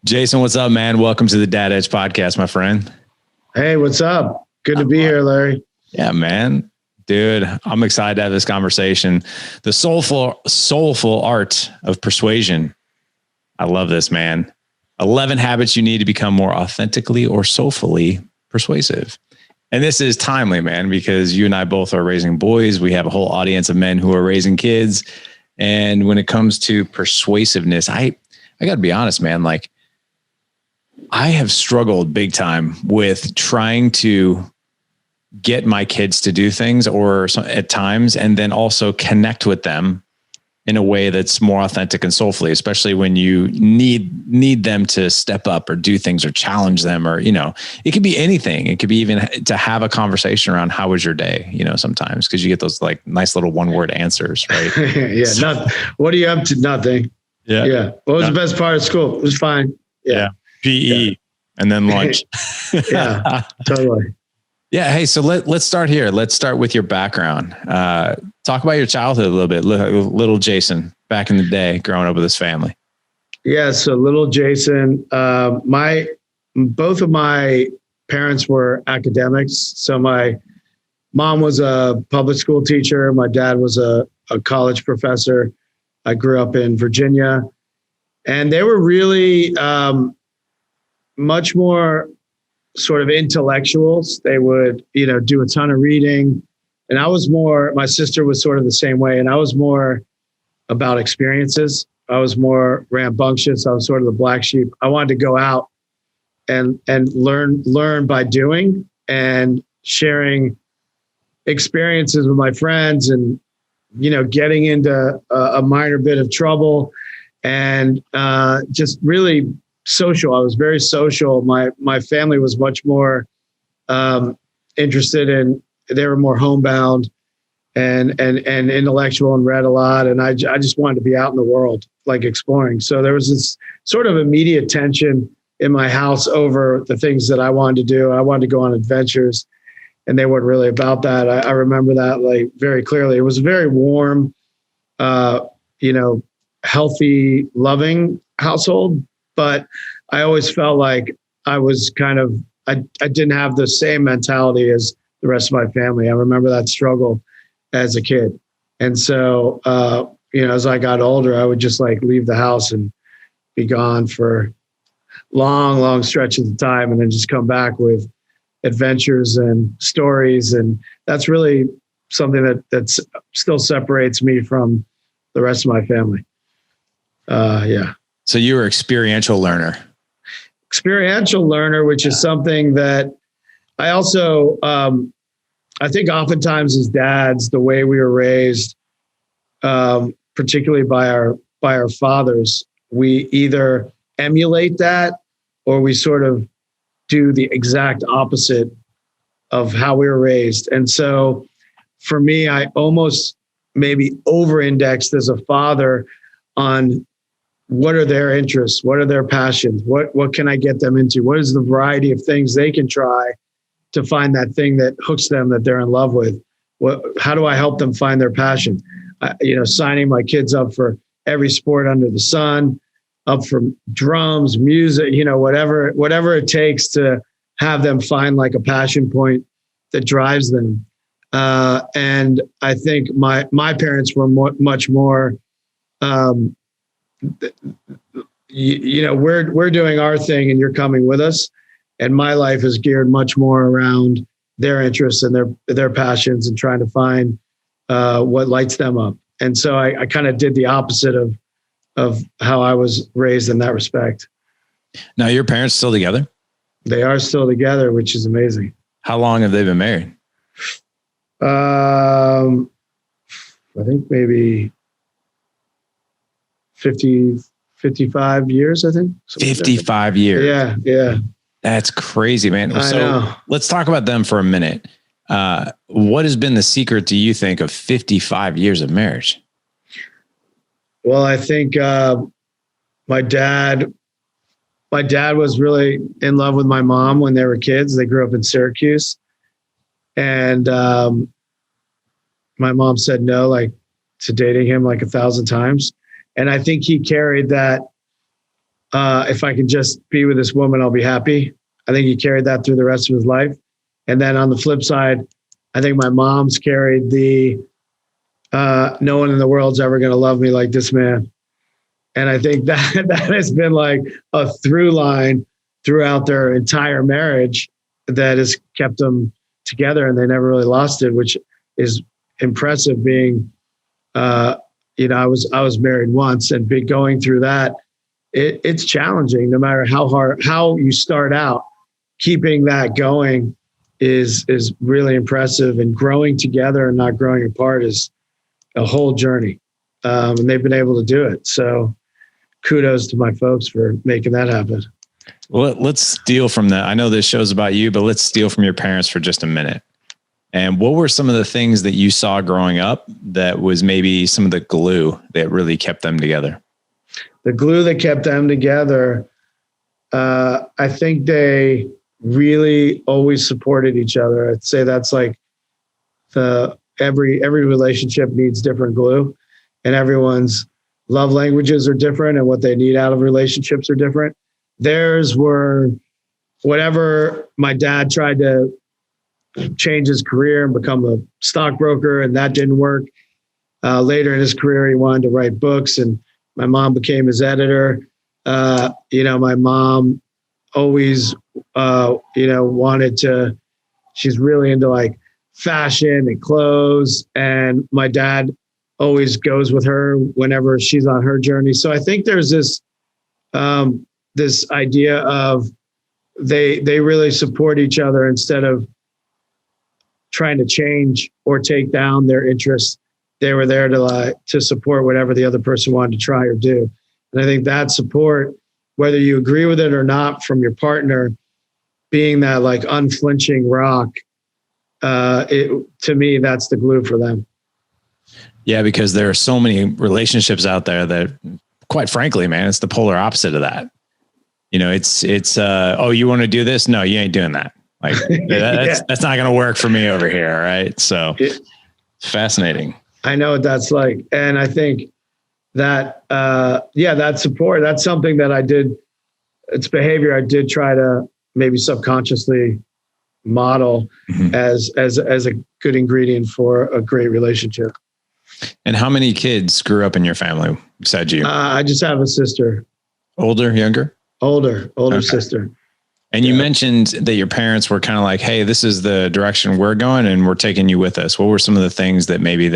Jason, what's up, man? Welcome to the Dad Edge podcast, my friend. Hey, what's up? Good to be here, Larry. Yeah, man. Dude, I'm excited to have this conversation. The soulful art of persuasion. I love this, man. 11 habits you need to become more authentically or soulfully persuasive. And this is timely, man, because you and I both are raising boys. We have a whole audience of men who are raising kids. And when it comes to persuasiveness, I got to be honest, man, like I have struggled big time with trying to get my kids to do things or at times, and then also connect with them in a way that's more authentic and soulfully, especially when you need them to step up or do things or challenge them, or, it could be anything. It could be even to have a conversation around how was your day, sometimes, because you get those like nice little one-word answers, right? What are you up to? Nothing. Yeah. What was the best part of school? It was fine. Yeah. PE and then lunch. Yeah, totally. Yeah. Hey, so let's start here. Let's start with your background. Talk about your childhood a little bit. Little Jason back in the day, growing up with his family. Yeah. So little Jason, both of my parents were academics. So my mom was a public school teacher. My dad was a college professor. I grew up in Virginia, and they were really much more sort of intellectuals. They would, do a ton of reading. And my sister was sort of the same way. And I was more about experiences. I was more rambunctious. I was sort of the black sheep. I wanted to go out and learn by doing and sharing experiences with my friends and, getting into a minor bit of trouble and just really social. I was very social. My family was much more interested in, they were more homebound and intellectual and read a lot. And I just wanted to be out in the world, like exploring. So there was this sort of immediate tension in my house over the things that I wanted to do. I wanted to go on adventures, and they weren't really about that. I remember that like very clearly. It was a very warm, healthy, loving household. But I always felt like I was I didn't have the same mentality as the rest of my family. I remember that struggle as a kid. And so, as I got older, I would just like leave the house and be gone for long, long stretches of time, and then just come back with adventures and stories. And that's really something that still separates me from the rest of my family. Yeah. So you were an experiential learner. Experiential learner, which is something that I also, I think oftentimes as dads, the way we were raised, particularly by our fathers, we either emulate that or we sort of do the exact opposite of how we were raised. And so for me, I almost maybe over-indexed as a father on what are their interests? What are their passions? What can I get them into? What is the variety of things they can try to find that thing that hooks them, that they're in love with? How do I help them find their passion? Signing my kids up for every sport under the sun, up for drums, music, whatever it takes to have them find like a passion point that drives them. And I think my parents were much more, we're doing our thing and you're coming with us. And my life is geared much more around their interests and their passions and trying to find what lights them up. And so I kind of did the opposite of how I was raised in that respect. Now, your parents still together? They are still together, which is amazing. How long have they been married? I think maybe 55 years, I think. 55 years. Yeah. That's crazy, man. I know. Let's talk about them for a minute. What has been the secret, do you think, of 55 years of marriage? Well, I think my dad was really in love with my mom when they were kids. They grew up in Syracuse. And my mom said no, to dating him 1,000 times. And I think he carried that if I can just be with this woman, I'll be happy. I think he carried that through the rest of his life. And then on the flip side, I think my mom's carried the no one in the world's ever going to love me like this man. And I think that has been like a through line throughout their entire marriage that has kept them together, and they never really lost it, which is impressive. Being, I was married once, and going through that, it's challenging. No matter how you start out, keeping that going is really impressive. And growing together and not growing apart is a whole journey. And they've been able to do it. So kudos to my folks for making that happen. Well, let's steal from that. I know this show's about you, but let's steal from your parents for just a minute. And what were some of the things that you saw growing up that was maybe some of the glue that really kept them together? The glue that kept them together, I think they really always supported each other. I'd say that's like every relationship needs different glue, and everyone's love languages are different, and what they need out of relationships are different. Theirs were whatever. My dad tried to change his career and become a stockbroker, and that didn't work. Later in his career, he wanted to write books, and my mom became his editor. My mom always, wanted to, she's really into like fashion and clothes. And my dad always goes with her whenever she's on her journey. So I think there's this idea of they really support each other instead of trying to change or take down their interests. They were there to support whatever the other person wanted to try or do. And I think that support, whether you agree with it or not from your partner, being that like unflinching rock, to me, that's the glue for them. Yeah, because there are so many relationships out there that, quite frankly, man, it's the polar opposite of that. It's oh, you want to do this? No, you ain't doing that. Like that's not going to work for me over here. Right. So it's fascinating. I know what that's like. And I think that, that support, that's something that I did. It's behavior I did try to maybe subconsciously model as a good ingredient for a great relationship. And how many kids grew up in your family besides you? I just have a sister. Older, younger? Older okay. Sister. And you mentioned that your parents were kind of like, hey, this is the direction we're going and we're taking you with us. What were some of the things that maybe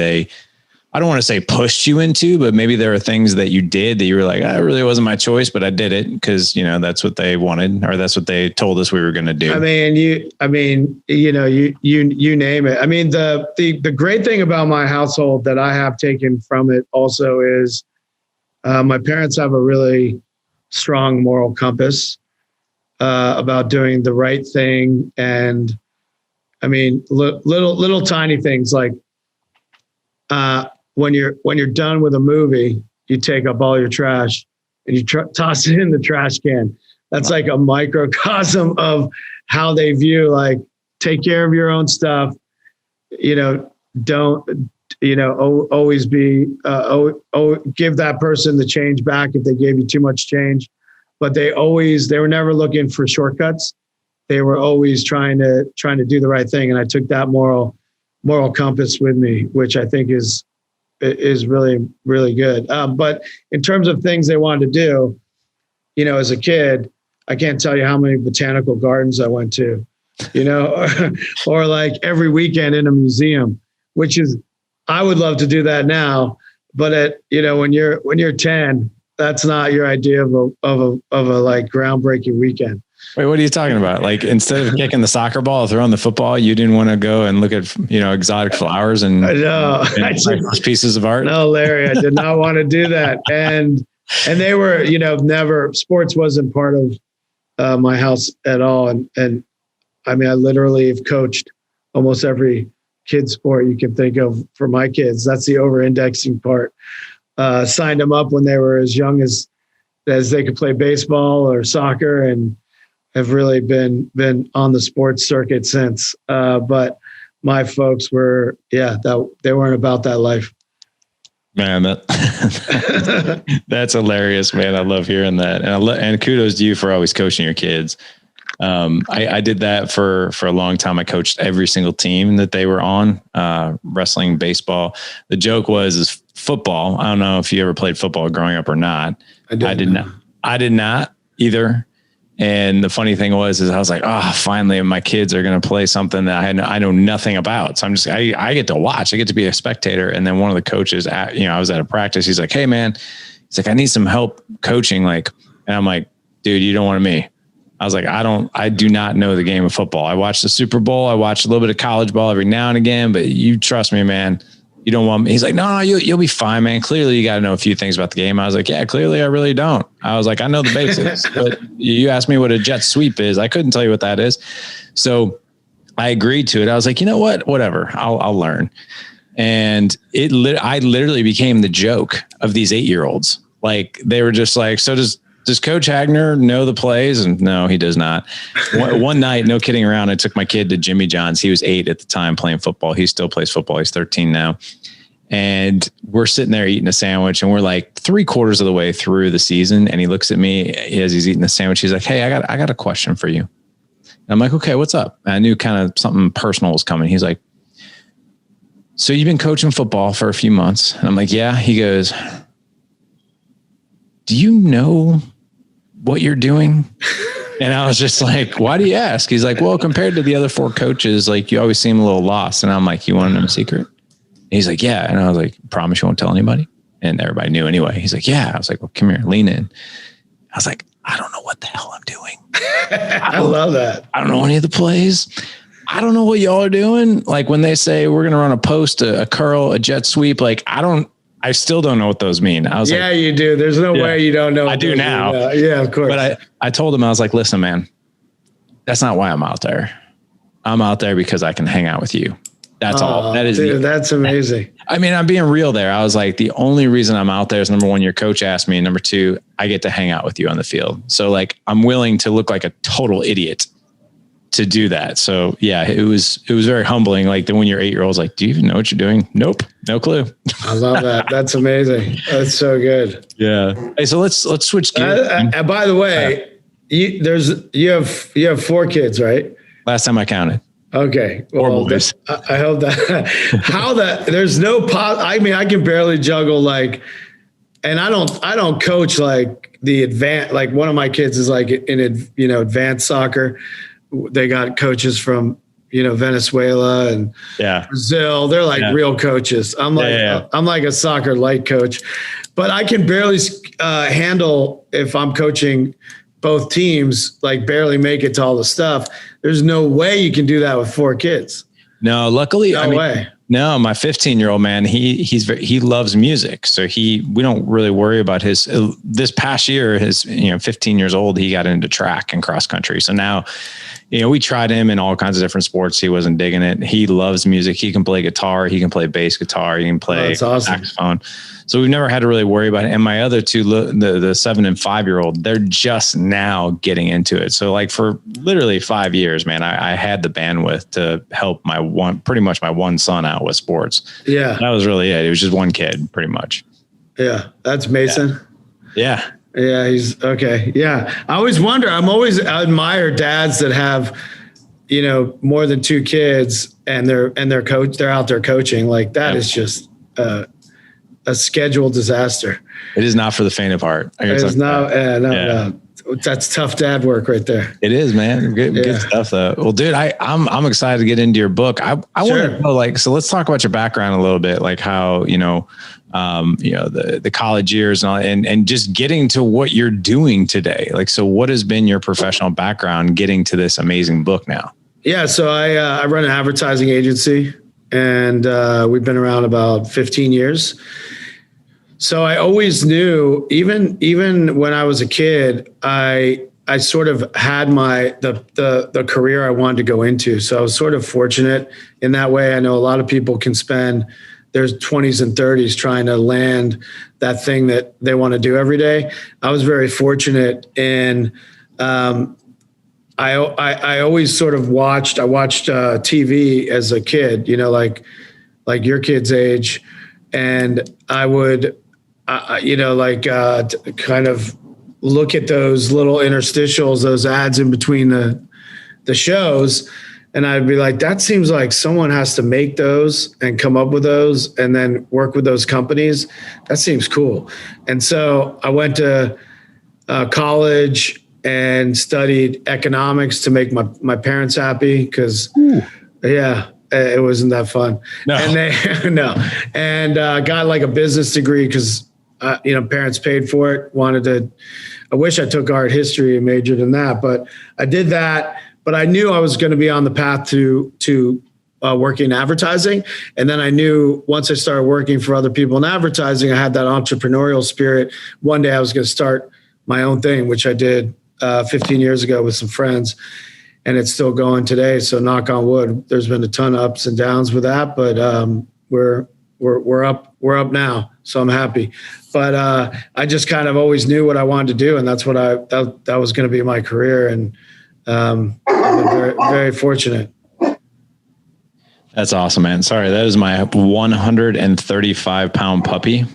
I don't want to say pushed you into, but maybe there are things that you did that you were like, it really wasn't my choice, but I did it because, that's what they wanted, or that's what they told us we were going to do. You name it. I mean, the great thing about my household that I have taken from it also is my parents have a really strong moral compass about doing the right thing. And I mean, little tiny things like, when you're done with a movie, you take up all your trash and you toss it in the trash can. That's like a microcosm of how they view, like, take care of your own stuff. Don't, always be, give that person the change back if they gave you too much change. But they were never looking for shortcuts. They were always trying to do the right thing. And I took that moral compass with me, which I think is really, really good. But in terms of things they wanted to do, as a kid, I can't tell you how many botanical gardens I went to, or like every weekend in a museum, which is, I would love to do that now. But when you're 10, that's not your idea of a like groundbreaking weekend. Wait, what are you talking about? Like, instead of kicking the soccer ball, throwing the football, you didn't want to go and look at, exotic flowers and pieces of art? No, Larry, I did not want to do that. And they were, never, sports wasn't part of my house at all. And I mean, I literally have coached almost every kid sport you can think of for my kids. That's the over-indexing part. Signed them up when they were as young as they could play baseball or soccer, and have really been on the sports circuit since. But my folks were, they weren't about that life. Man, that's hilarious, man. I love hearing that. And kudos to you for always coaching your kids. I did that for a long time. I coached every single team that they were on, wrestling, baseball. The joke is football. I don't know if you ever played football growing up or not. I did not either. And the funny thing is I was like, finally my kids are going to play something that I know nothing about. So I get to watch, I get to be a spectator. And then one of the coaches I was at a practice. He's like, hey man, he's like, I need some help coaching. And I'm like, dude, you don't want me. I was like, I do not know the game of football. I watch the Super Bowl. I watch a little bit of college ball every now and again, but you trust me, man. You don't want me. He's like, no, you'll be fine, man. Clearly you got to know a few things about the game. I was like, yeah, clearly I really don't. I was like, I know the basics, but you asked me what a jet sweep is. I couldn't tell you what that is. So I agreed to it. I was like, you know what, whatever, I'll learn. And I literally became the joke of these 8-year-olds. Like they were just like, so does Coach Hagner know the plays? And no, he does not. One night, no kidding around, I took my kid to Jimmy John's. He was 8 at the time playing football. He still plays football. He's 13 now. And we're sitting there eating a sandwich, and we're like 3/4 of the way through the season. And he looks at me as he's eating the sandwich. He's like, hey, I got a question for you. And I'm like, okay, what's up? And I knew kind of something personal was coming. He's like, so you've been coaching football for a few months? And I'm like, yeah. He goes, do you know what you're doing? And I was just like, why do you ask? He's like, well, compared to the other 4 coaches, like you always seem a little lost. And I'm like, you want to know a secret? And he's like, yeah. And I was like, promise you won't tell anybody? And everybody knew anyway. He's like, yeah. I was like, well, come here, lean in. I was like, I don't know what the hell I'm doing. I love that. I don't know any of the plays. I don't know what y'all are doing. Like when they say we're going to run a post, a curl, a jet sweep, like I still don't know what those mean. I was like, you do. There's no way you don't know. I do now. Yeah, of course. But I told him, I was like, listen, man, that's not why I'm out there. I'm out there because I can hang out with you. That's all. That is, dude, that's amazing. I mean, I'm being real there. I was like, the only reason I'm out there is number 1, your coach asked me. And number 2, I get to hang out with you on the field. So like, I'm willing to look like a total idiot to do that. So yeah, it was very humbling. Like when your 8-year-old's like, do you even know what you're doing? Nope. No clue. I love that. That's amazing. That's so good. Yeah. Hey, so let's switch gears. And by the way, you have 4 kids, right? Last time I counted. Okay. Well, I hope that there's no I mean, I can barely juggle and I don't coach like the advanced, like one of my kids is like in advanced soccer. They got coaches from, Venezuela and Brazil. They're like real coaches. I'm like, I'm like a soccer light coach, but I can barely handle if I'm coaching both teams, like barely make it to all the stuff. There's no way you can do that with 4 kids. No, luckily, no way. No, my 15-year-old man, he loves music. So we don't really worry about this past year, 15 years old, he got into track and cross country. So now, we tried him in all kinds of different sports. He wasn't digging it. He loves music. He can play guitar. He can play bass guitar. He can play saxophone. So we've never had to really worry about it. And my other 2, the 7 and 5-year-old, they're just now getting into it. So like for literally 5 years, man, I had the bandwidth to help pretty much my one son out with sports. Yeah. That was really it. It was just one kid pretty much. Yeah. That's Mason. Yeah. Yeah, he's okay. Yeah. I always wonder, I admire dads that have, more than 2 kids and they're out there coaching. Like that is just a scheduled disaster. It is not for the faint of heart. It's not, no. That's tough dad work right there. It is, man. Good stuff though. Well, dude, I'm excited to get into your book. I want to know, so let's talk about your background a little bit, like how, the college years and just getting to what you're doing today. Like, so what has been your professional background getting to this amazing book now? Yeah. So I run an advertising agency and we've been around about 15 years. So I always knew, even when I was a kid, I sort of had the career I wanted to go into. So I was sort of fortunate in that way. I know a lot of people can spend their 20s and 30s trying to land that thing that they want to do every day. I was very fortunate in, I always sort of watched TV as a kid, like your kid's age. And I would, kind of look at those little interstitials, those ads in between the shows. And I'd be like, that seems like someone has to make those and come up with those and then work with those companies. That seems cool. And so I went to college and studied economics to make my parents happy because, it wasn't that fun. No. And got like a business degree because, parents paid for it. I wish I took art history and majored in that, but I did that. But I knew I was going to be on the path to working in advertising. And then I knew once I started working for other people in advertising, I had that entrepreneurial spirit. One day I was going to start my own thing, which I did 15 years ago with some friends. And it's still going today. So knock on wood, there's been a ton of ups and downs with that, but we're up now. So I'm happy. But I just kind of always knew what I wanted to do. And that's what that was going to be my career. And I've been very, very fortunate. That's awesome, man. Sorry, that is my 135-pound puppy.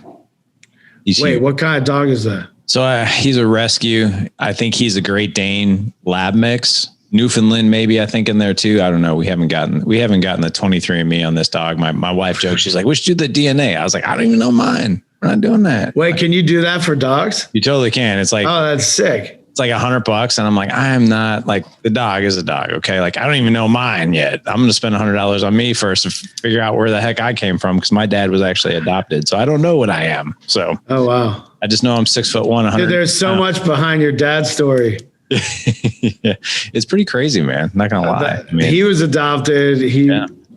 Wait, what kind of dog is that? So he's a rescue. I think he's a Great Dane lab mix. Newfoundland, maybe, I think, in there too. I don't know. We haven't gotten the 23andMe on this dog. My wife jokes, she's like, we should do the DNA. I was like, I don't even know mine. We're not doing that. Wait, can you do that for dogs? You totally can. It's like, oh, that's sick. It's like $100. And I'm like, I'm not like, the dog is a dog. Okay. Like, I don't even know mine yet. I'm going to spend $100 on me first to figure out where the heck I came from. Cause my dad was actually adopted. So I don't know what I am. So, oh, wow. I just know I'm 6'1", 100. Dude, there's so much behind your dad's story. Yeah, it's pretty crazy, man. Not gonna lie. I mean, he was adopted.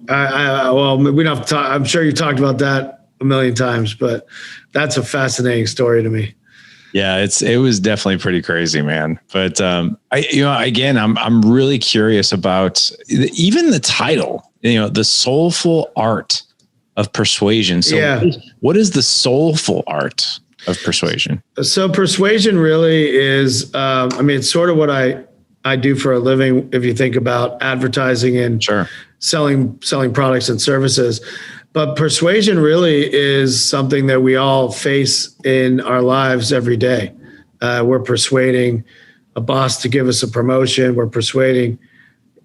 Well, we don't have to talk. I'm sure you talked about that a million times, but that's a fascinating story to me. Yeah, it was definitely pretty crazy, man. But I'm really curious about even the title. The Soulful Art of Persuasion. So, what is the soulful art of persuasion? So persuasion really is, it's sort of what I do for a living. If you think about advertising and selling products and services, but persuasion really is something that we all face in our lives every day. We're persuading a boss to give us a promotion. We're persuading,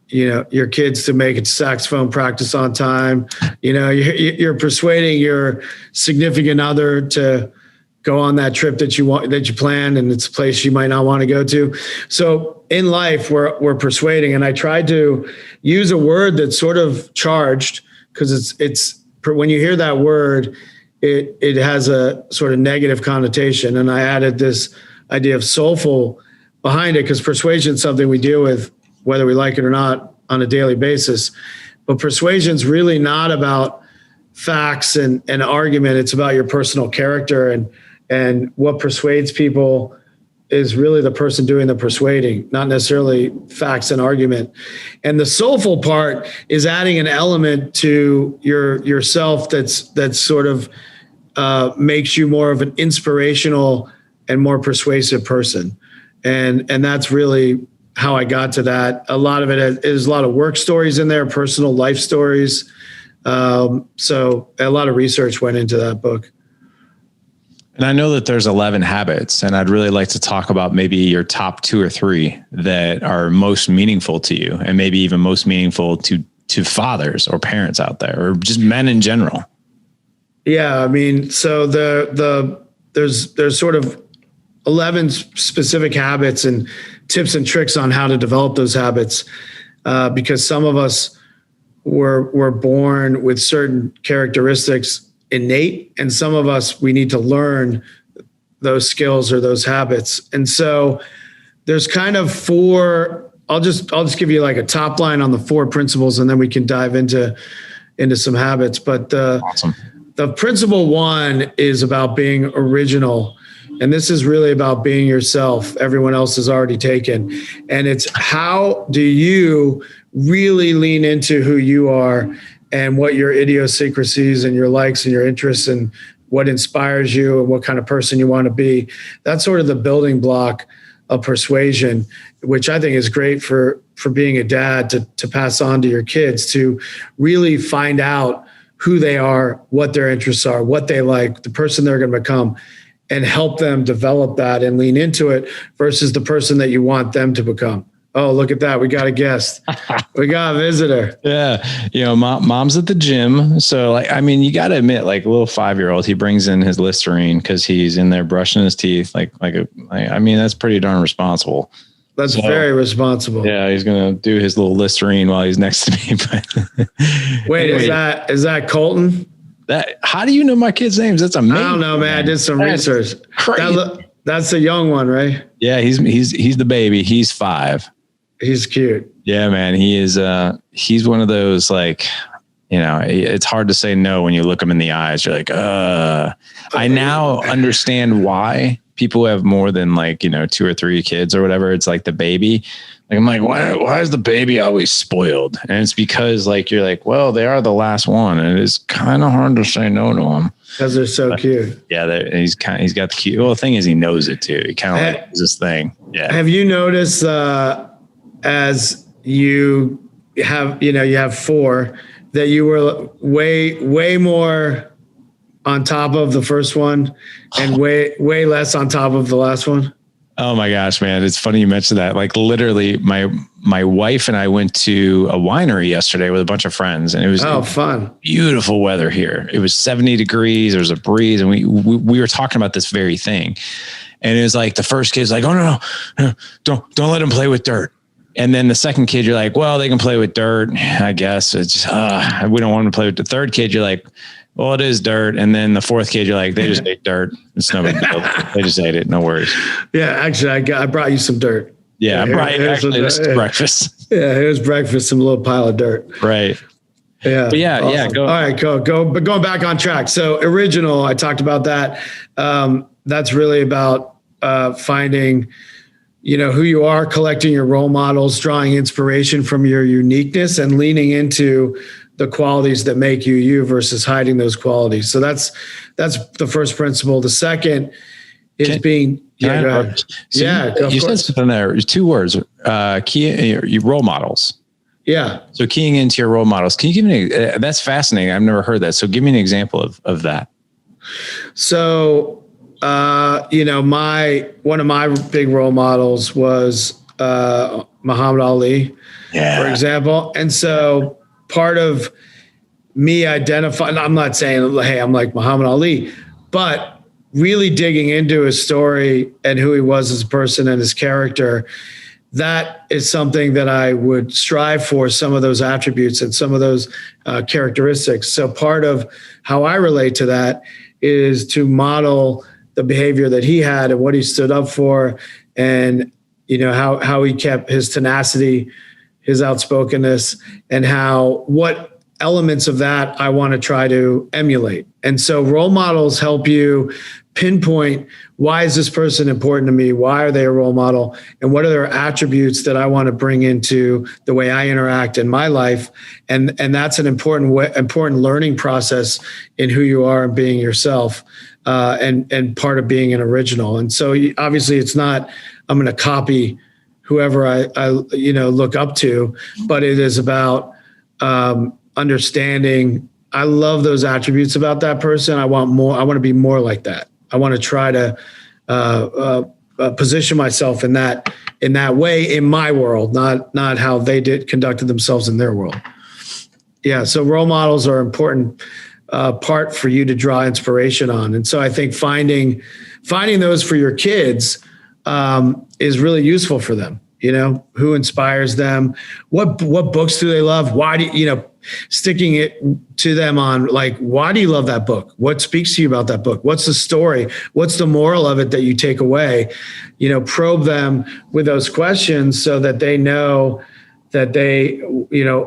your kids to make it saxophone practice on time. You're persuading your significant other to go on that trip that you plan, and it's a place you might not want to go to. So in life, we're persuading, and I tried to use a word that's sort of charged because it's when you hear that word, it has a sort of negative connotation, and I added this idea of soulful behind it because persuasion is something we deal with whether we like it or not on a daily basis. But persuasion is really not about facts and argument. It's about your personal character, and what persuades people is really the person doing the persuading, not necessarily facts and argument. And the soulful part is adding an element to yourself that's sort of makes you more of an inspirational and more persuasive person. And that's really how I got to that. A lot of it is a lot of work stories in there, personal life stories. So a lot of research went into that book. And I know that there's 11 habits, and I'd really like to talk about maybe your top 2 or 3 that are most meaningful to you, and maybe even most meaningful to fathers or parents out there, or just men in general. Yeah, so there's sort of 11 specific habits and tips and tricks on how to develop those habits, because some of us were born with certain characteristics innate, and some of us, we need to learn those skills or those habits. And so there's kind of 4, I'll just give you like a top line on the 4 principles, and then we can dive into some habits. But awesome. The principle 1 is about being original. And this is really about being yourself. Everyone else is already taken. And it's how do you really lean into who you are and what your idiosyncrasies and your likes and your interests and what inspires you and what kind of person you want to be. That's sort of the building block of persuasion, which I think is great for being a dad to pass on to your kids, to really find out who they are, what their interests are, what they like, the person they're going to become, and help them develop that and lean into it versus the person that you want them to become. Oh, look at that. We got a guest. We got a visitor. Yeah. Mom's at the gym. So like, I mean, you got to admit, like a little 5-year-old, he brings in his Listerine because he's in there brushing his teeth. I mean, that's pretty darn responsible. That's very responsible. Yeah. He's going to do his little Listerine while he's next to me. But wait, anyway, is that Colton? How do you know my kids' names? That's amazing. I don't know, man. I did some research. Crazy. That's the young one, right? Yeah. He's the baby. He's 5. He's cute. Yeah, man. He is, he's one of those, like, it's hard to say no when you look him in the eyes. You're like, I now understand why people who have more than 2 or 3 kids or whatever. It's like the baby. Like, I'm like, why is the baby always spoiled? And it's because you're like, well, they are the last one. And it is kind of hard to say no to them. Because they're so cute. Yeah. He's got the cute. Well, the thing is, he knows it too. He kind of is this thing. Yeah. Have you noticed, as you have 4, that you were way more on top of the first one and way less on top of the last one? Oh my gosh, man. It's funny you mentioned that. Like literally my wife and I went to a winery yesterday with a bunch of friends, and it was fun. Beautiful weather here. It was 70 degrees. There was a breeze, and we were talking about this very thing. And it was like the first kid's like, oh no, don't let him play with dirt. And then the second kid, you're like, well, they can play with dirt, I guess. It's just, we don't want them to play with the third kid. You're like, well, it is dirt. And then the fourth kid, you're like, they just ate dirt. It's no big deal. They just ate it. No worries. Yeah, actually, I brought you some dirt. Yeah, I brought you actually this is breakfast. Yeah, here's breakfast, some little pile of dirt. Right. Yeah. But yeah, awesome. yeah. Go. All right, go. But going back on track. So original, I talked about that. That's really about finding who you are, collecting your role models, drawing inspiration from your uniqueness, and leaning into the qualities that make you you versus hiding those qualities. So that's the first principle. The second is being. Yeah, go ahead. So you said something there. 2 words. Key role models. Yeah. So keying into your role models. Can you give me? That's fascinating. I've never heard that. So give me an example of that. So. One of my big role models was Muhammad Ali, for example. And so part of me identifying, I'm not saying, hey, I'm like Muhammad Ali, but really digging into his story and who he was as a person and his character, that is something that I would strive for, some of those attributes and some of those characteristics. So part of how I relate to that is to model the behavior that he had and what he stood up for, and how he kept his tenacity, his outspokenness, and what elements of that I want to try to emulate. And so role models help you pinpoint, why is this person important to me? Why are they a role model? And what are their attributes that I want to bring into the way I interact in my life? And that's an important learning process in who you are and being yourself. And part of being an original. And so obviously it's not, I'm going to copy whoever I look up to, but it is about understanding. I love those attributes about that person. I want more. I want to be more like that. I want to try to position myself in that way in my world, not how they conducted themselves in their world. Yeah. So role models are important part for you to draw inspiration on. And so I think finding those for your kids is really useful for them. Who inspires them? What books do they love? Why do sticking it to them on, like, why do you love that book? What speaks to you about that book? What's the story? What's the moral of it that you take away? Probe them with those questions so that they know that they,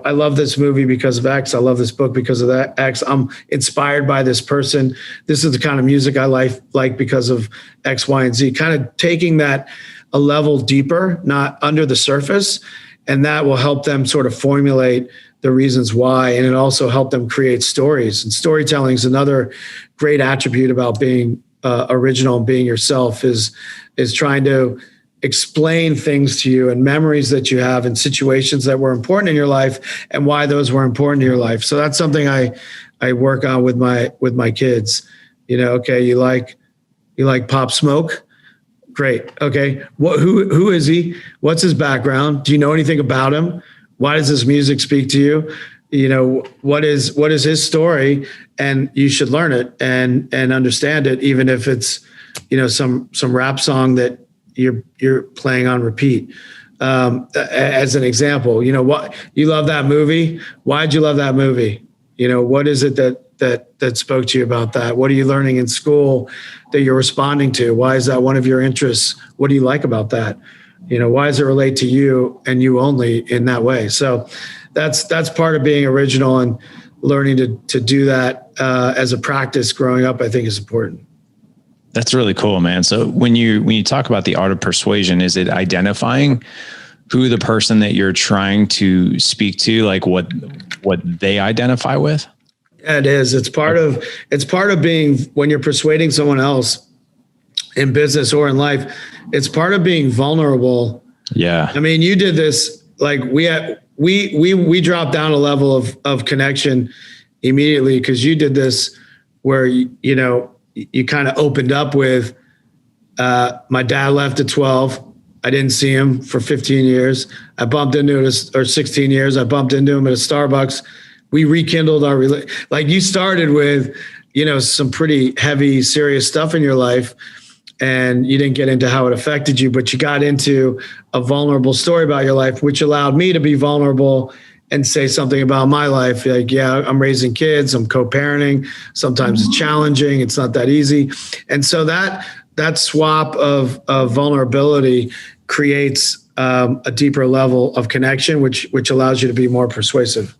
I love this movie because of X. I love this book because of that X. I'm inspired by this person. This is the kind of music I like because of X, Y, and Z. Kind of taking that a level deeper, not under the surface. And that will help them sort of formulate the reasons why. And it also help them create stories. And storytelling is another great attribute about being original and being yourself, is trying to explain things to you and memories that you have and situations that were important in your life and why those were important in your life. So that's something I I work on with my kids. Okay, you like Pop Smoke? Great. Okay. Who is he? What's his background? Do you know anything about him? Why does this music speak to you? What is his story? And you should learn it and understand it, even if it's, some rap song that you're playing on repeat. As an example, what you love that movie. Why'd you love that movie? What is it that spoke to you about that? What are you learning in school that you're responding to? Why is that one of your interests? What do you like about that? Why does it relate to you and you only in that way? So that's part of being original, and learning to do that as a practice growing up, I think, is important. That's really cool, man. So when you talk about the art of persuasion, is it identifying who the person that you're trying to speak to, like what they identify with? Yeah, it is. It's part of being, when you're persuading someone else in business or in life, it's part of being vulnerable. Yeah. I mean, you did this, like we dropped down a level of connection immediately, because you did this where, you kind of opened up with, my dad left at 12. I didn't see him for 15 years. I bumped into him, or 16 years. I bumped into him at a Starbucks. We rekindled our like you started with, some pretty heavy, serious stuff in your life, and you didn't get into how it affected you, but you got into a vulnerable story about your life, which allowed me to be vulnerable and say something about my life. Like, yeah, I'm raising kids, I'm co-parenting. Sometimes it's challenging. It's not that easy. And so that swap of vulnerability creates a deeper level of connection, which allows you to be more persuasive.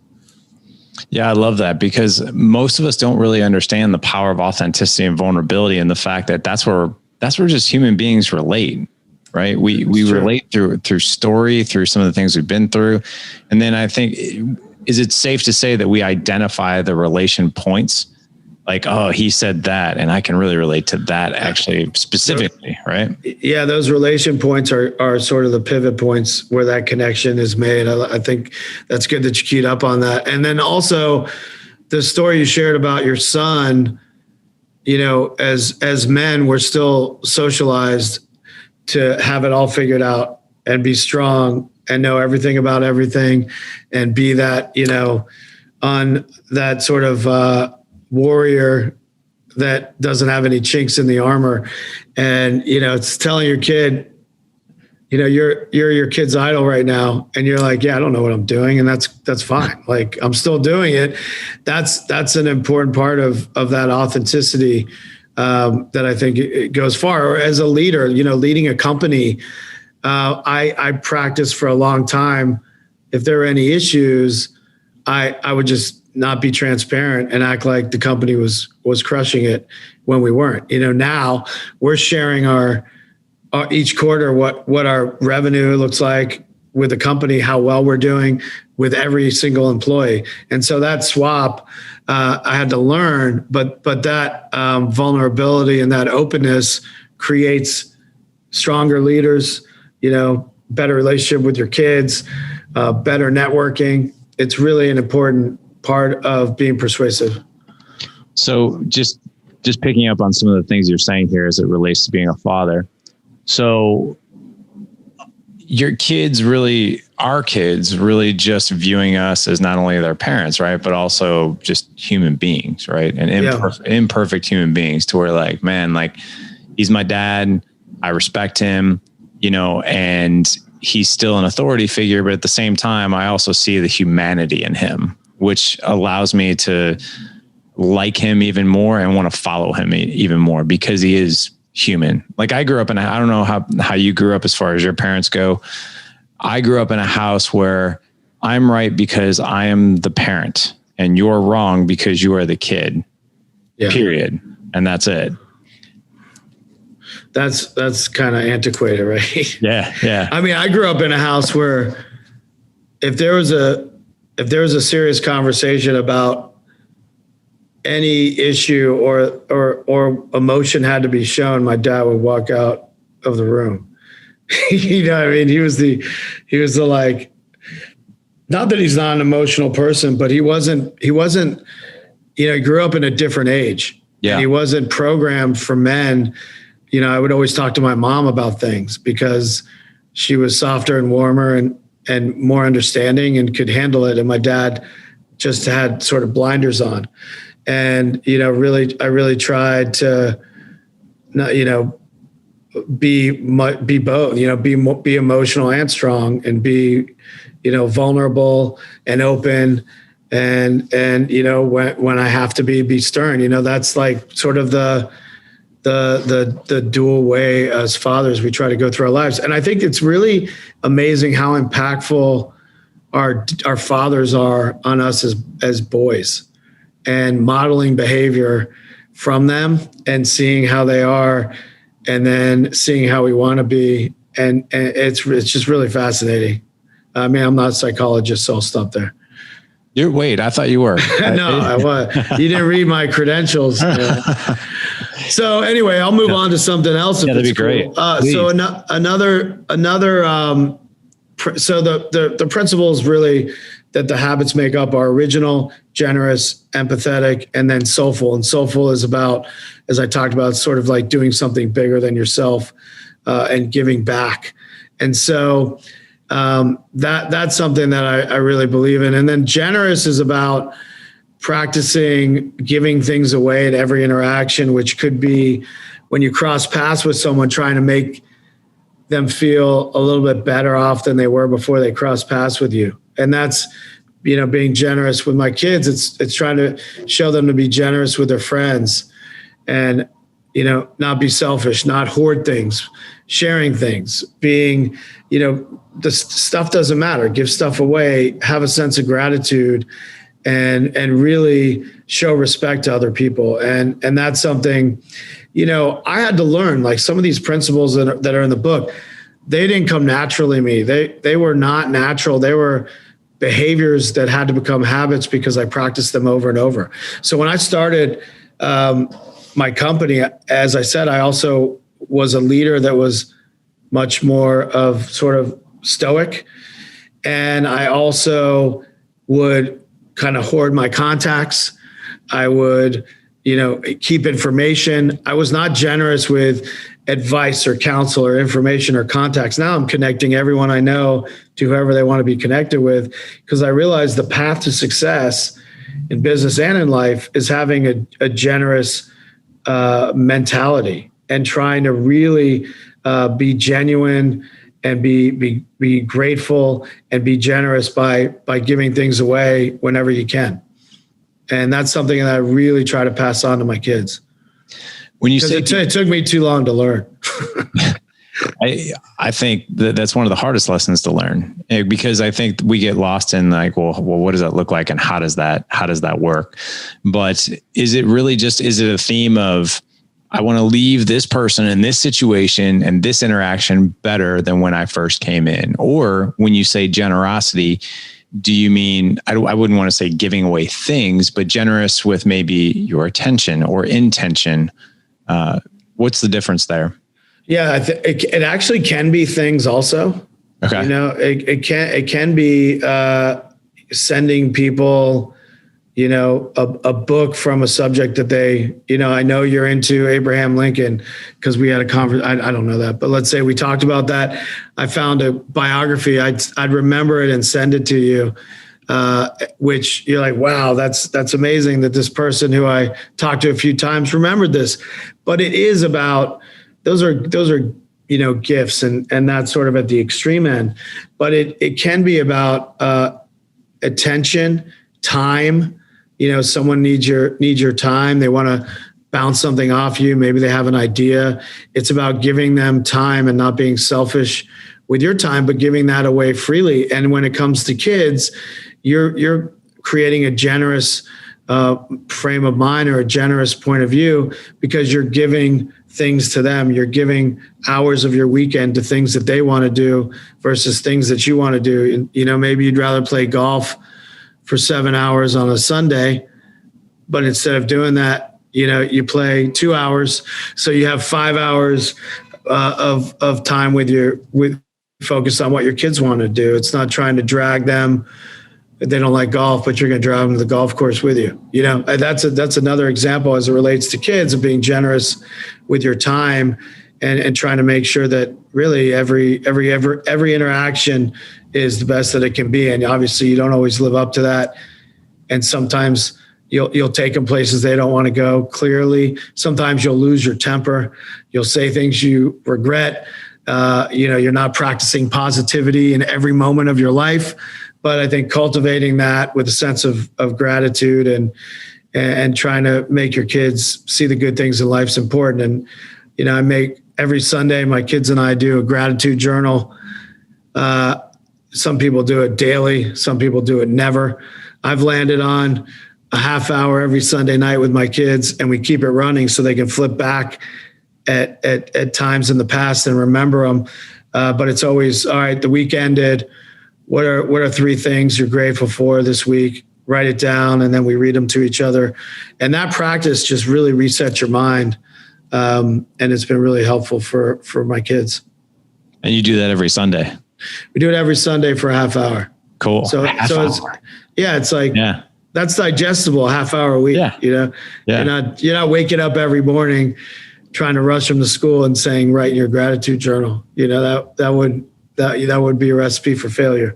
Yeah, I love that, because most of us don't really understand the power of authenticity and vulnerability, and the fact that that's where just human beings relate, right? We relate through story, through some of the things we've been through. And then I think, is it safe to say that we identify the relation points? Like, oh, he said that, and I can really relate to that actually specifically, right? Yeah, those relation points are sort of the pivot points where that connection is made. I think that's good that you keyed up on that. And then also the story you shared about your son, as men, we're still socialized to have it all figured out and be strong and know everything about everything, and be that, on that sort of, warrior that doesn't have any chinks in the armor. And, it's telling your kid, you're your kid's idol right now. And you're like, yeah, I don't know what I'm doing. And that's fine. Like, I'm still doing it. That's an important part of that authenticity, that I think it goes far. Or as a leader, leading a company, I practiced for a long time. If there were any issues, I would just not be transparent and act like the company was crushing it when we weren't. Now we're sharing our each quarter what our revenue looks like with the company, how well we're doing with every single employee. And so that swap, I had to learn, but that vulnerability and that openness creates stronger leaders, better relationship with your kids, better networking. It's really an important part of being persuasive. So just picking up on some of the things you're saying here as it relates to being a father. So our kids really just viewing us as not only their parents, right, but also just human beings, right? And imperfect human beings, to where like, man, like, he's my dad. I respect him, and he's still an authority figure. But at the same time, I also see the humanity in him, which allows me to like him even more and want to follow him even more, because he is human. Like, I grew up I don't know how you grew up as far as your parents go. I grew up in a house where I'm right because I am the parent, and you're wrong because you are the kid, period. And that's it. That's kind of antiquated, right? Yeah. Yeah. I mean, I grew up in a house where if there was a serious conversation about any issue or emotion had to be shown, my dad would walk out of the room. What I mean? He was the like, not that he's not an emotional person, but he wasn't he grew up in a different age. Yeah. And he wasn't programmed for men. I would always talk to my mom about things because she was softer and warmer and more understanding and could handle it. And my dad just had sort of blinders on. And, I really tried to, be both, be emotional and strong, and be, vulnerable and open. And when I have to be stern, that's like sort of the dual way as fathers we try to go through our lives. And I think it's really amazing how impactful our fathers are on us as boys, and modeling behavior from them and seeing how they are, and then seeing how we want to be. And it's just really fascinating. I mean, I'm not a psychologist, so I'll stop there. Wait, I thought you were. No, I was. You didn't read my credentials. So anyway, I'll move on to something else. Yeah, that'd be great. So another. So the principles really that the habits make up are original, generous, empathetic, and then soulful. And soulful is about, as I talked about, sort of like doing something bigger than yourself and giving back. And so that's something that I really believe in. And then generous is about practicing giving things away at every interaction, which could be when you cross paths with someone, trying to make them feel a little bit better off than they were before they crossed paths with you. And that's, being generous with my kids. It's trying to show them to be generous with their friends, and, not be selfish, not hoard things, sharing things, being, the stuff doesn't matter. Give stuff away, have a sense of gratitude, and really show respect to other people. And that's something, I had to learn, like some of these principles that are in the book, they didn't come naturally to me. They were not natural. They were behaviors that had to become habits because I practiced them over and over. So when I started my company, as I said, I also was a leader that was much more of sort of stoic. And I also would kind of hoard my contacts. I would, keep information. I was not generous with advice or counsel or information or contacts. Now I'm connecting everyone I know to whoever they want to be connected with, because I realized the path to success in business and in life is having a generous mentality and trying to really be genuine and be grateful and be generous by giving things away whenever you can. And that's something that I really try to pass on to my kids. When you say it took me too long to learn. I think that's one of the hardest lessons to learn, because I think we get lost in like, well, what does that look like? And how does that work? But is it a theme of, I want to leave this person in this situation and this interaction better than when I first came in? Or when you say generosity, do you mean, I wouldn't want to say giving away things, but generous with maybe your attention or intention? What's the difference there? Yeah, it actually can be things also. Okay. It can be sending people, a book from a subject that they, I know you're into Abraham Lincoln because we had a conference. I don't know that, but let's say we talked about that. I found a biography. I'd remember it and send it to you, which you're like, wow, that's amazing that this person who I talked to a few times remembered this. But it is about, those are gifts, and that's sort of at the extreme end. But it can be about attention, time. Someone needs your time. They want to bounce something off you. Maybe they have an idea. It's about giving them time and not being selfish with your time, but giving that away freely. And when it comes to kids, you're creating a generous frame of mind or a generous point of view, because you're giving things to them. You're giving hours of your weekend to things that they want to do versus things that you want to do. Maybe you'd rather play golf for 7 hours on a Sunday, but instead of doing that, you play 2 hours. So you have 5 hours of time with focus on what your kids want to do. It's not trying to drag them they don't like golf, but you're going to drive them to the golf course with you. You know, that's another example as it relates to kids of being generous with your time and trying to make sure that really every interaction is the best that it can be. And obviously you don't always live up to that. And sometimes you'll take them places they don't want to go. Clearly, sometimes you'll lose your temper. You'll say things you regret. You're not practicing positivity in every moment of your life. But I think cultivating that with a sense of gratitude and trying to make your kids see the good things in life is important. And, you know, I make every Sunday, my kids and I do a gratitude journal. Some people do it daily. Some people do it never. I've landed on a half hour every Sunday night with my kids, and we keep it running so they can flip back at times in the past and remember them. But it's always, all right, the week ended. What are 3 things you're grateful for this week? Write it down, and then we read them to each other. And that practice just really resets your mind. And it's been really helpful for my kids. And you do that every Sunday? We do it every Sunday for a half hour. Cool. It's like, that's digestible, a half hour a week. Yeah. You know, you're not waking up every morning trying to rush them to school and saying, write in your gratitude journal. You know, that would be a recipe for failure.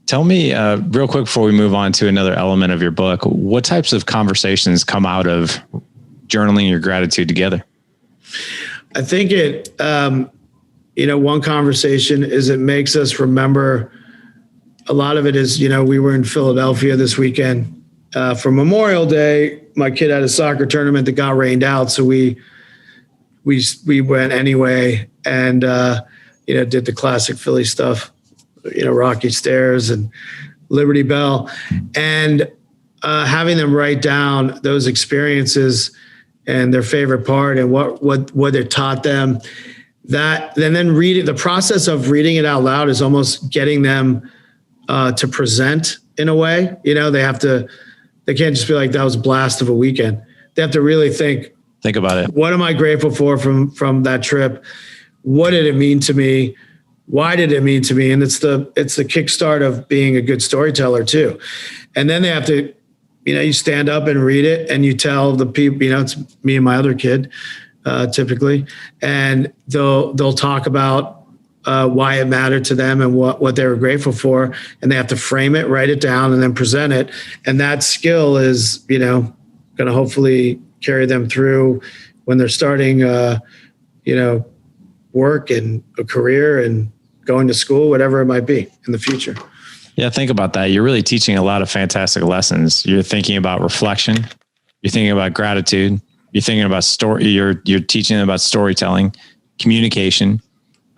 Tell me real quick before we move on to another element of your book, what types of conversations come out of journaling your gratitude together? I think one conversation is it makes us remember. A lot of it is, we were in Philadelphia this weekend for Memorial Day. My kid had a soccer tournament that got rained out. So we went anyway and, did the classic Philly stuff, Rocky Stairs and Liberty Bell, and having them write down those experiences and their favorite part and what it taught them. That and then read it. The process of reading it out loud is almost getting them to present in a way. They can't just be like, that was a blast of a weekend. They have to really think about it. What am I grateful for from that trip? What did it mean to me? Why did it mean to me? And it's the kickstart of being a good storyteller too. And then they have to, you stand up and read it and you tell the people, it's me and my other kid, typically, and they'll talk about why it mattered to them and what they were grateful for. And they have to frame it, write it down, and then present it. And that skill is, going to hopefully carry them through when they're starting, work and a career and going to school, whatever it might be in the future. Yeah. Think about that. You're really teaching a lot of fantastic lessons. You're thinking about reflection. You're thinking about gratitude. You're thinking about story. You're teaching them about storytelling, communication.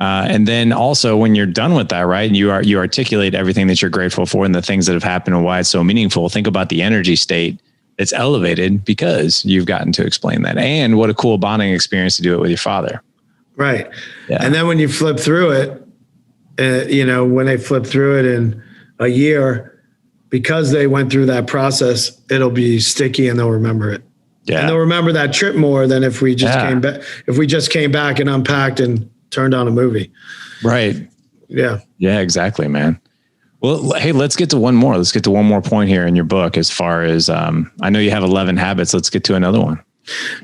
And then also when you're done with that, right, and you articulate everything that you're grateful for and the things that have happened and why it's so meaningful. Think about the energy state that's elevated because you've gotten to explain that. And what a cool bonding experience to do it with your father. Right. Yeah. And then when you flip through it, when they flip through it in a year, because they went through that process, it'll be sticky and they'll remember it. Yeah. And they'll remember that trip more than if we just came back, and unpacked and turned on a movie. Right. Yeah. Yeah, exactly, man. Well, hey, let's get to one more. Let's get to one more point here in your book. As far as, I know you have 11 habits. Let's get to another one.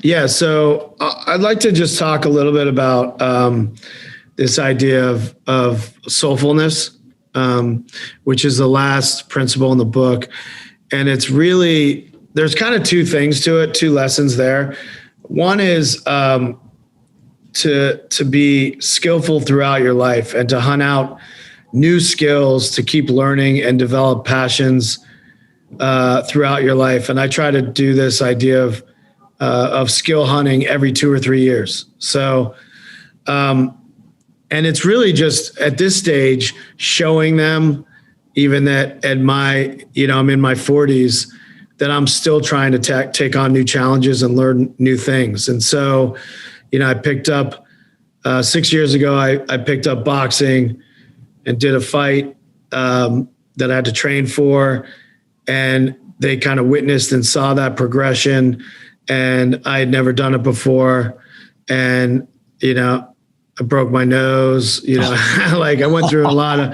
Yeah. So I'd like to just talk a little bit about, this idea of soulfulness, which is the last principle in the book. And it's really, there's kind of 2 things to it, 2 lessons there. One is, to be skillful throughout your life and to hunt out new skills, to keep learning and develop passions throughout your life. And I try to do this idea of skill hunting every 2 or 3 years. So, and it's really just at this stage showing them, even that at my, I'm in my 40s, that I'm still trying to take on new challenges and learn new things. And so, I picked up 6 years ago, I picked up boxing and did a fight that I had to train for. And they kind of witnessed and saw that progression. And I had never done it before. And, I broke my nose, like I went through a lot of,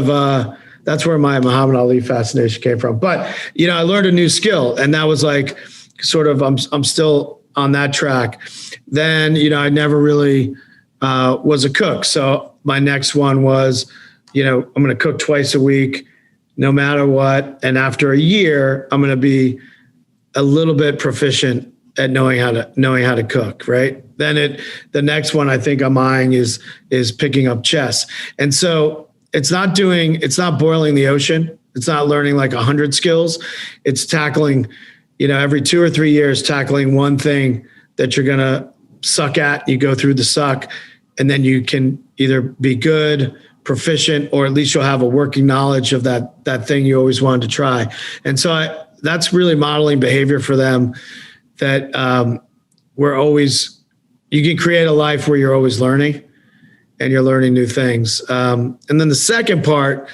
that that's where my Muhammad Ali fascination came from. But, I learned a new skill, and that was like sort of, I'm still on that track. Then, I never really was a cook. So my next one was, I'm going to cook twice a week, no matter what. And after a year, I'm going to be a little bit proficient at knowing how to cook. Right. Then the next one I think I'm eyeing is picking up chess. And so it's not boiling the ocean. It's not learning like 100 skills. It's tackling, every 2 or 3 years, tackling one thing that you're going to suck at. You go through the suck, and then you can either be good, proficient, or at least you'll have a working knowledge of that thing you always wanted to try. And so that's really modeling behavior for them, that you can create a life where you're always learning and you're learning new things. And then the second part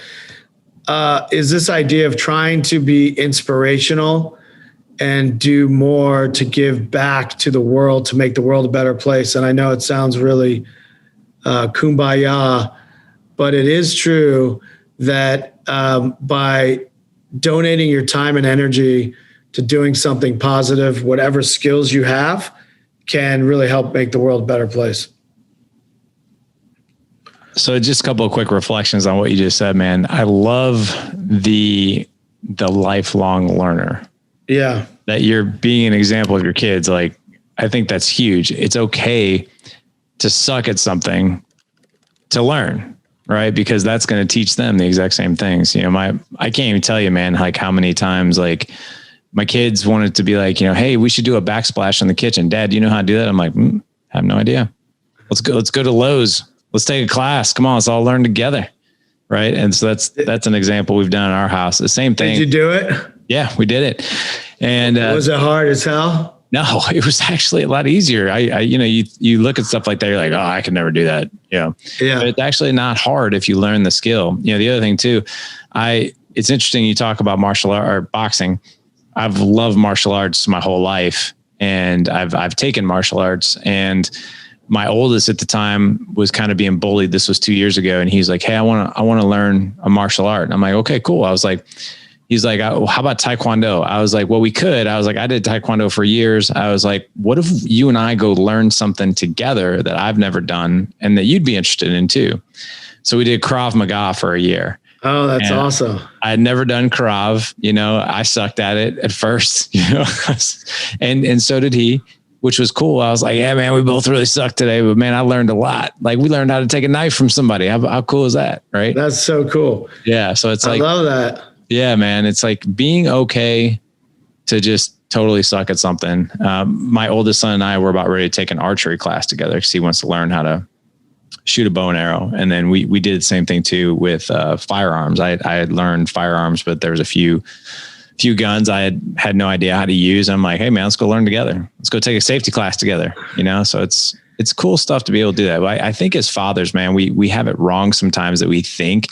is this idea of trying to be inspirational and do more to give back to the world, to make the world a better place. And I know it sounds really kumbaya, but it is true that by donating your time and energy to doing something positive, whatever skills you have can really help make the world a better place. So just a couple of quick reflections on what you just said, man. I love the lifelong learner. Yeah. That you're being an example of your kids. Like, I think that's huge. It's okay to suck at something to learn, right? Because that's going to teach them the exact same things. I can't even tell you, man, like how many times like my kids wanted to be like, hey, we should do a backsplash in the kitchen. Dad, do you know how to do that? I'm like, I have no idea. Let's go to Lowe's. Let's take a class. Come on, let's all learn together. Right. And so that's an example we've done in our house. The same thing. Did you do it? Yeah, we did it. And was it hard as hell? No, it was actually a lot easier. You look at stuff like that, you're like, oh, I could never do that. Yeah. But it's actually not hard if you learn the skill. The other thing too, it's interesting. You talk about martial art or boxing. I've loved martial arts my whole life, and I've taken martial arts, and my oldest at the time was kind of being bullied. This was 2 years ago. And he's like, hey, I want to learn a martial art. And I'm like, okay, cool. He's like, how about Taekwondo? I was like, well, we could. I was like, I did Taekwondo for years. I was like, what if you and I go learn something together that I've never done and that you'd be interested in too? So we did Krav Maga for a year. Oh, that's awesome. I had never done Krav, I sucked at it at first, and so did he, which was cool. I was like, yeah, man, we both really sucked today, but man, I learned a lot. Like, we learned how to take a knife from somebody. How cool is that? Right. That's so cool. Yeah. So it's like, I love that. Yeah, man. It's like being okay to just totally suck at something. My oldest son and I were about ready to take an archery class together because he wants to learn how to shoot a bow and arrow. And then we did the same thing too with firearms. I had learned firearms, but there was a few guns I had no idea how to use. I'm like, hey man, let's go learn together. Let's go take a safety class together. So it's cool stuff to be able to do that. But I think as fathers, man, we have it wrong sometimes that we think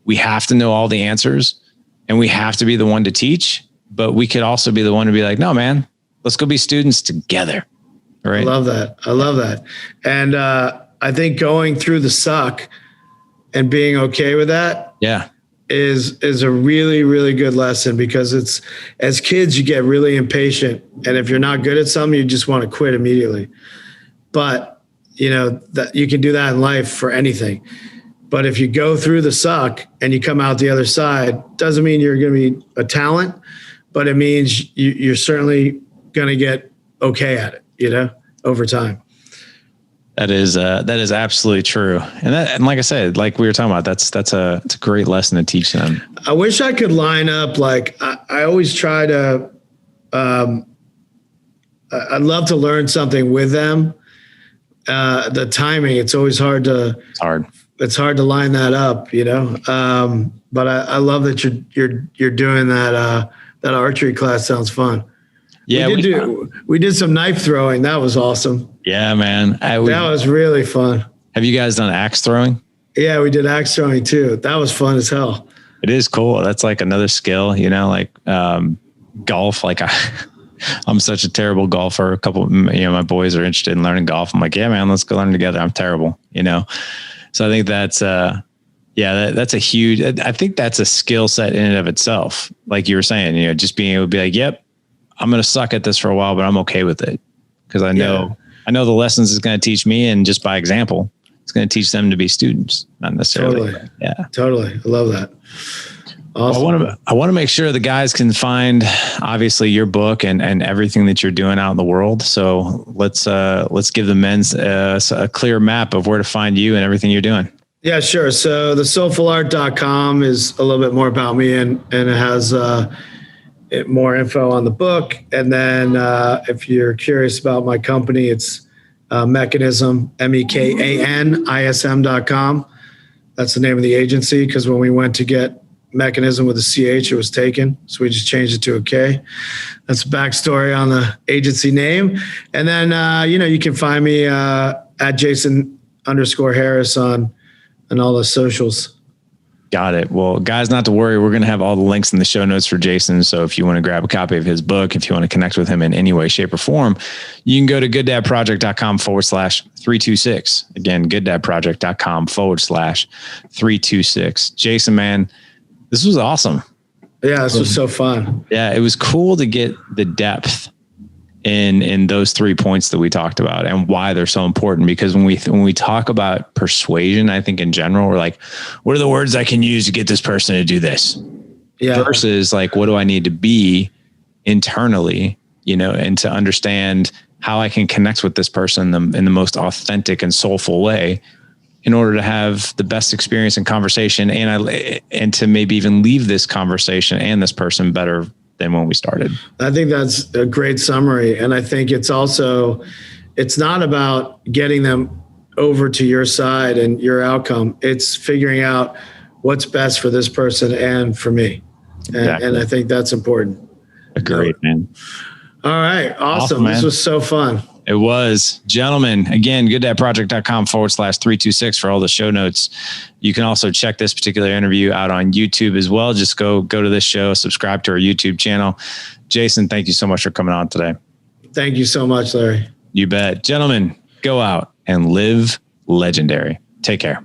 we have to know all the answers and we have to be the one to teach, but we could also be the one to be like, no, man, let's go be students together. Right. I love that. And I think going through the suck and being okay with that. Yeah. is a really, really good lesson, because it's, as kids, you get really impatient. And if you're not good at something, you just want to quit immediately. But that you can do that in life for anything. But if you go through the suck and you come out the other side, doesn't mean you're going to be a talent, but it means you're certainly going to get okay at it, over time. That is absolutely true. And like I said, like we were talking about, it's a great lesson to teach them. I wish I could line up. Like I always try to, I'd love to learn something with them. The timing, it's always hard. It's hard to line that up, but I love that you're doing that. That archery class sounds fun. Yeah, we did some knife throwing. That was awesome. Yeah, man. That was really fun. Have you guys done axe throwing? Yeah, we did axe throwing too. That was fun as hell. It is cool. That's like another skill, like golf. Like I'm such a terrible golfer. A couple, my boys are interested in learning golf. I'm like, yeah, man, let's go learn together. I'm terrible, So I think that's Yeah, that's a huge, I think that's a skill set in and of itself. Like you were saying, just being able to be like, yep, I'm going to suck at this for a while, but I'm okay with it. Cause I know the lessons it's going to teach me. And just by example, it's going to teach them to be students, not necessarily. Totally. Totally. I love that. Awesome. Well, I want to make sure the guys can find obviously your book and everything that you're doing out in the world. So let's give the men's a clear map of where to find you and everything you're doing. Yeah, sure. So the soulfulart.com is a little bit more about me and it has more info on the book. And then if you're curious about my company, it's Mekanism, Mekanism.com. That's the name of the agency, because when we went to get Mekanism with a CH, it was taken. So we just changed it to a K. That's a backstory on the agency name. And then, you can find me at Jason_Harris on all the socials. Got it. Well, guys, not to worry. We're going to have all the links in the show notes for Jason. So if you want to grab a copy of his book, if you want to connect with him in any way, shape, or form, you can go to gooddadproject.com/326. Again, gooddadproject.com/326. Jason, man, this was awesome. Yeah, this was so fun. Yeah, it was cool to get the depth in those 3 points that we talked about and why they're so important. Because when we talk about persuasion, I think in general, we're like, what are the words I can use to get this person to do this? Yeah. Versus like, what do I need to be internally, and to understand how I can connect with this person in the most authentic and soulful way in order to have the best experience in conversation and to maybe even leave this conversation and this person better than when we started. I think that's a great summary. And I think it's not about getting them over to your side and your outcome. It's figuring out what's best for this person and for me. And I think that's important. Agreed, man. All right. Awesome. This was so fun. It was. Gentlemen, again, gooddadproject.com/326 for all the show notes. You can also check this particular interview out on YouTube as well. Just go to this show, subscribe to our YouTube channel. Jason, thank you so much for coming on today. Thank you so much, Larry. You bet. Gentlemen, go out and live legendary. Take care.